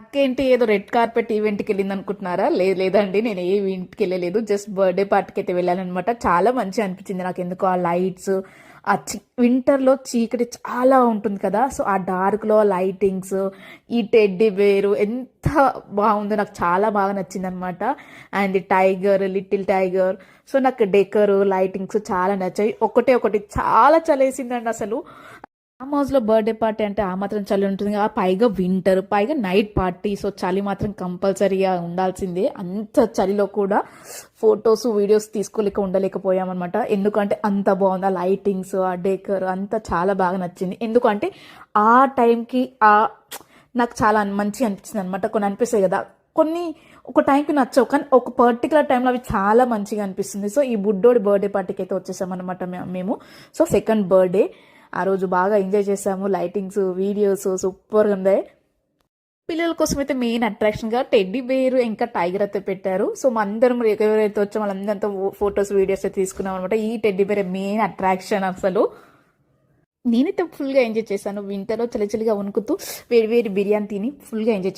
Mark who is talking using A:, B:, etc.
A: అక్కేంటి ఏదో red carpet ఈవెంట్కి వెళ్ళింది అనుకుంటున్నారా? లేదండి, నేను ఏ ఈవెంట్కి వెళ్ళలేదు, జస్ట్ బర్త్డే పార్టీకి అయితే వెళ్ళానమాట. చాలా మంచిగా అనిపించింది నాకు. ఎందుకో ఆ లైట్స్, ఆ వింటర్లో చీకటి చాలా ఉంటుంది కదా, సో ఆ డార్క్లో లైటింగ్స్, ఈ టెడ్డీ బేరు ఎంత బాగుందో, నాకు చాలా బాగా నచ్చింది అనమాట. And tiger, little tiger, so నాకు డెకర్ లైటింగ్స్ చాలా నచ్చాయి. ఒకటే ఒకటి చాలా చలేసిందండి అసలు. ఫామ్ హౌస్లో బర్త్డే పార్టీ అంటే ఆ మాత్రం చలి ఉంటుంది కదా, పైగా వింటర్, పైగా నైట్ పార్టీ, సో చలి మాత్రం కంపల్సరీగా ఉండాల్సిందే. అంత చలిలో కూడా ఫొటోస్ వీడియోస్ తీసుకోలేక ఉండలేకపోయామన్నమాట. ఎందుకంటే అంత బాగుంది ఆ లైటింగ్స్, ఆ డెకర్ అంతా చాలా బాగా నచ్చింది. ఎందుకంటే ఆ టైంకి నాకు చాలా మంచిగా అనిపించింది అనమాట. కొన్ని అనిపిస్తాయి కదా, కొన్ని ఒక టైంకి నచ్చవు, కానీ ఒక పర్టికులర్ టైంలో అవి చాలా మంచిగా అనిపిస్తుంది. సో ఈ బుడ్డోడి బర్త్డే పార్టీకి అయితే వచ్చేసామన్నమాట మేము. సో సెకండ్ బర్త్డే ఆ రోజు బాగా ఎంజాయ్ చేసాము. లైటింగ్స్, వీడియోస్ సూపర్గా ఉంది. పిల్లల కోసం అయితే మెయిన్ అట్రాక్షన్గా టెడ్డీ బేర్ ఇంకా టైగర్ అయితే పెట్టారు. సో మా అందరం ఎవరైతే వచ్చామో వాళ్ళందరితో ఫొటోస్ వీడియోస్ అయితే తీసుకున్నాం అనమాట. ఈ టెడ్డీ బేర్ మెయిన్ అట్రాక్షన్ అసలు. నేనైతే ఫుల్గా ఎంజాయ్ చేశాను. వింటర్లో చలిగా వణుకుతూ వేడి వేడి బిర్యానీ తిని ఫుల్గా ఎంజాయ్ చేశాను.